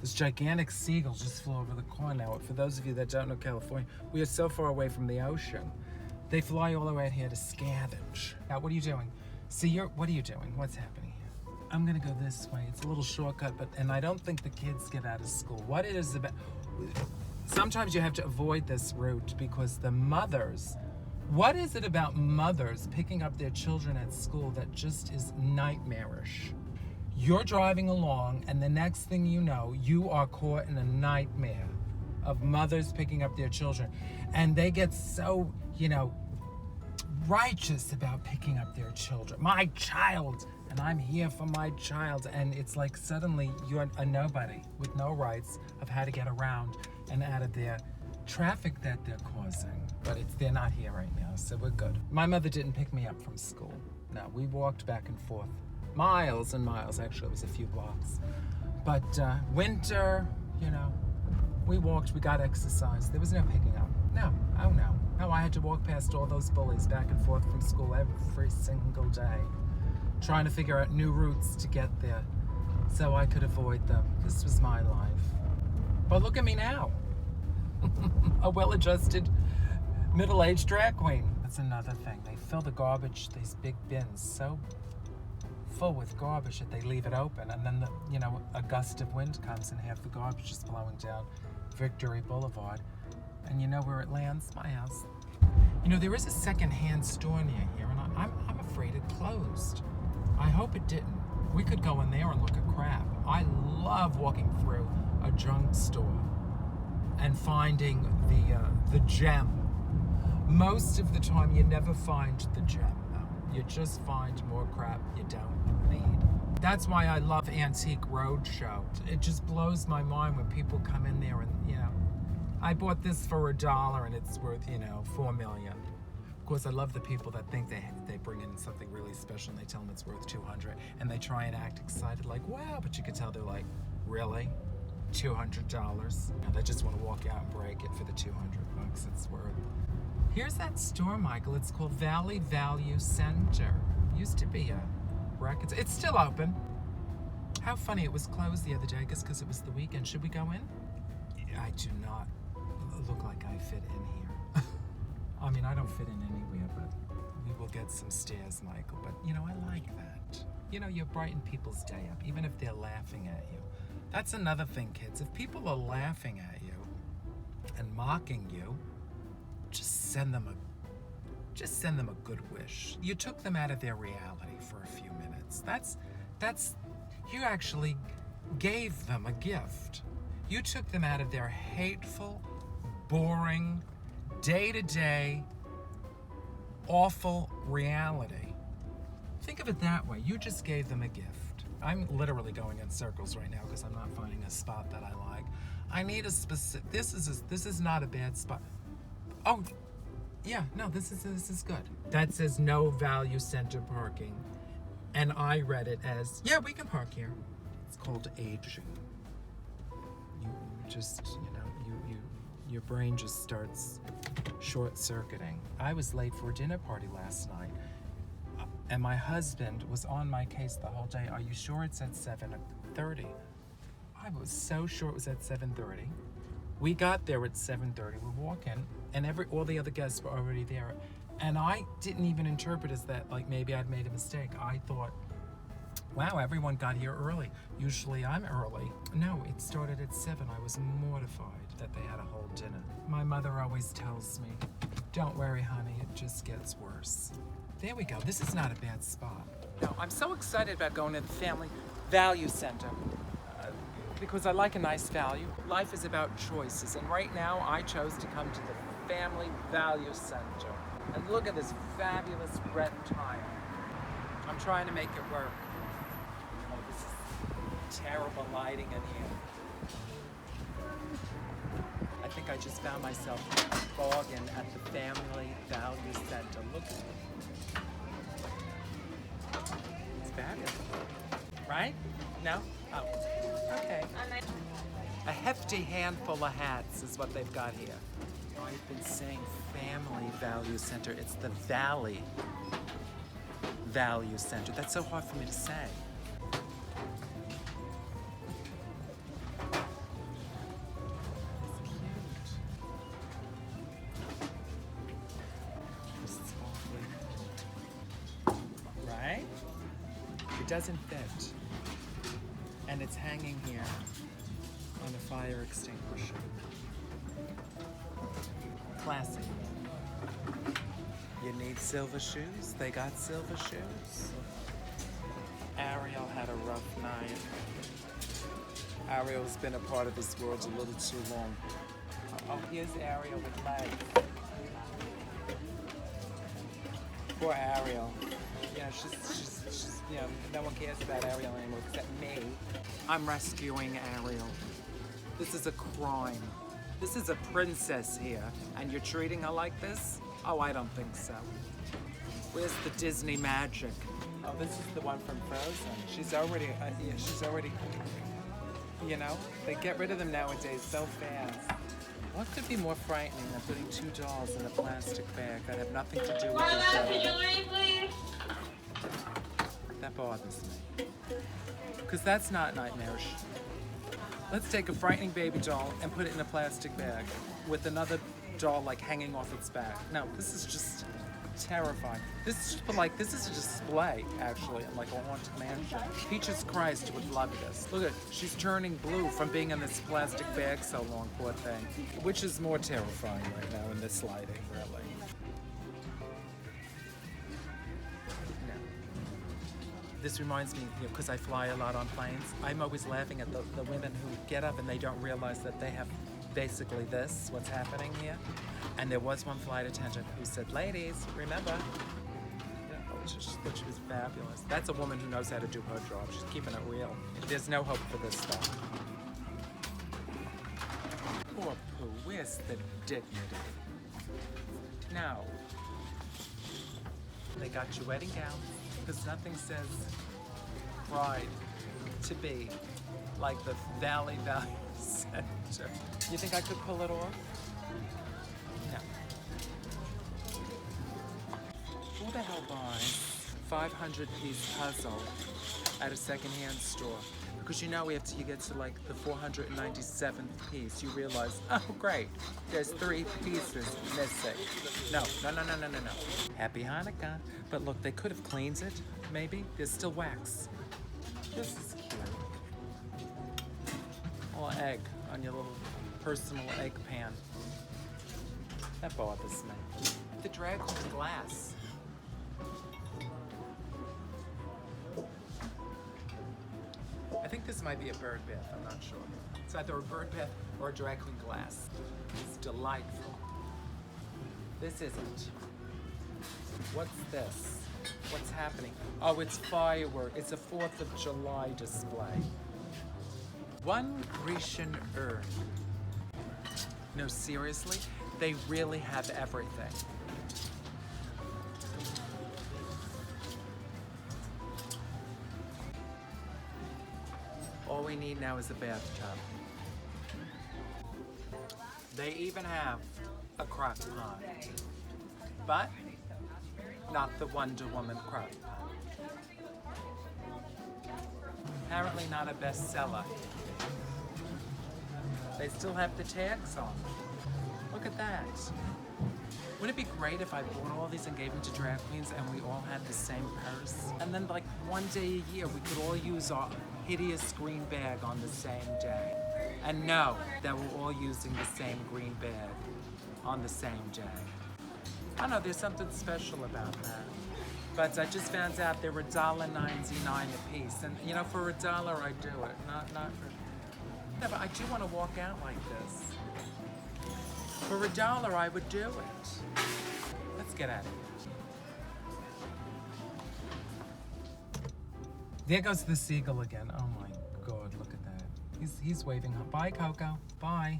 This gigantic seagull just flew over the corner. Now, for those of you that don't know California, we are so far away from the ocean. They fly all the way out here to scavenge. Now, what are you doing? See, what are you doing? What's happening here? I'm gonna go this way. It's a little shortcut, and I don't think the kids get out of school. What it is about, sometimes you have to avoid this route because the mothers, what is it about mothers picking up their children at school that just is nightmarish? You're driving along, and the next thing you know, you are caught in a nightmare of mothers picking up their children. And they get so, righteous about picking up their children. My child, and I'm here for my child. And it's like suddenly you're a nobody with no rights of how to get around and out of their traffic that they're causing. But they're not here right now, so we're good. My mother didn't pick me up from school. No, we walked back and forth. Miles and miles, actually, it was a few blocks. But winter, we walked, we got exercise. There was no picking up. No, oh no. No, I had to walk past all those bullies back and forth from school every single day, trying to figure out new routes to get there so I could avoid them. This was my life. But look at me now. A well-adjusted, middle-aged drag queen. That's another thing. They fill the garbage, these big bins, so full with garbage that they leave it open, and then a gust of wind comes and half the garbage is blowing down Victory Boulevard, and you know where it lands? My house. There is a second-hand store near here, and I'm afraid it closed. I hope it didn't. We could go in there and look at crap. I love walking through a junk store and finding the gem. Most of the time, you never find the gem. You just find more crap you don't need. That's why I love Antique Roadshow. It just blows my mind when people come in there and, I bought this for $1 and it's worth, $4 million. Of course, I love the people that think they bring in something really special and they tell them it's worth $200 and they try and act excited like, wow, but you can tell they're like, really? $200? And they just want to walk out and break it for the $200 it's worth. Here's that store, Michael. It's called Valley Value Center. Used to be a record. It's still open. How funny, it was closed the other day, I guess because it was the weekend. Should we go in? I do not look like I fit in here. I mean, I don't fit in anywhere, but we will get some stairs, Michael. But, I like that. You brighten people's day up, even if they're laughing at you. That's another thing, kids. If people are laughing at you and mocking you, just send them a good wish. You took them out of their reality for a few minutes. You actually gave them a gift. You took them out of their hateful, boring, day-to-day, awful reality. Think of it that way. You just gave them a gift. I'm literally going in circles right now because I'm not finding a spot that I like. I need a specific. This is not a bad spot. Oh, yeah, no, this is good. That says no value center parking. And I read it as, yeah, we can park here. It's called aging. You just, your brain just starts short-circuiting. I was late for a dinner party last night. And my husband was on my case the whole day. Are you sure it's at 7:30? I was so sure it was at 7:30. We got there at 7:30. We're walking, and all the other guests were already there. And I didn't even interpret as that, like maybe I'd made a mistake. I thought, wow, everyone got here early. Usually I'm early. No, it started at 7. I was mortified that they had a whole dinner. My mother always tells me, don't worry, honey, it just gets worse. There we go. This is not a bad spot. No, I'm so excited about going to the Family Value Center because I like a nice value. Life is about choices, and right now I chose to come to the Family Value Center. And look at this fabulous red tile. I'm trying to make it work. Oh, this is terrible lighting in here. I think I just found myself bargain at the Family Value Center. Look at it. It's fabulous. Right? No? Oh, okay. A hefty handful of hats is what they've got here. I've been saying Family Value Center. It's the Valley Value Center. That's so hard for me to say. doesn't fit. And it's hanging here on a fire extinguisher. Classy. You need silver shoes? They got silver shoes. Ariel had a rough night. Ariel's been a part of this world a little too long. Oh, here's Ariel with legs. Poor Ariel. You know, she's, you know, no one cares about Ariel anymore except me. I'm rescuing Ariel. This is a crime. This is a princess here, and you're treating her like this? Oh, I don't think so. Where's the Disney magic? Oh, this is the one from Frozen. She's already, you know, they get rid of them nowadays so fast. What could be more frightening than putting 2 dolls in a plastic bag that have nothing to do with each other? That bothers me. Because that's not nightmarish. Let's take a frightening baby doll and put it in a plastic bag with another doll like hanging off its back. No, this is just terrifying. This is a display, actually, in like a haunted mansion. Peaches Christ would love this. Look at, she's turning blue from being in this plastic bag so long, poor thing. Which is more terrifying right now in this lighting, really. No. This reminds me, you know, because I fly a lot on planes, I'm always laughing at the women who get up and they don't realize that they have basically this, what's happening here. And there was one flight attendant who said, ladies, remember, which was fabulous. That's a woman who knows how to do her job. She's keeping it real. There's no hope for this stuff. Poor Pooh, where's the dignity? No. They got you wedding gowns, because nothing says bride to be like the Valley Center. You think I could pull it off? No. Who the hell buys 500-piece puzzle at a secondhand store? Because you know you get to like the 497th piece, you realize, oh great, there's 3 pieces missing. No. Happy Hanukkah. But look, they could have cleaned it, maybe. There's still wax. This is cute. Little egg on your little personal egg pan. That bothers me. The dragon glass. I think this might be a bird bath, I'm not sure. It's either a bird bath or a drag queen glass. It's delightful. This isn't. What's this? What's happening? Oh, it's firework. It's a 4th of July display. 1 Grecian urn. No, seriously? They really have everything. All we need now is a bathtub. They even have a crock pot, but not the Wonder Woman crock pot. Apparently not a bestseller. They still have the tags on. Look at that. Wouldn't it be great if I bought all these and gave them to drag queens and we all had the same purse? And then like one day a year we could all use our hideous green bag on the same day. And know that we're all using the same green bag on the same day. I don't know, there's something special about that. But I just found out they were $1.99 a piece. And you know, for $1 I do it, not for... No, but I do want to walk out like this. For $1 I would do it. Let's get at it. There goes the seagull again. Oh my God, look at that. He's waving. Bye, Coco. Bye.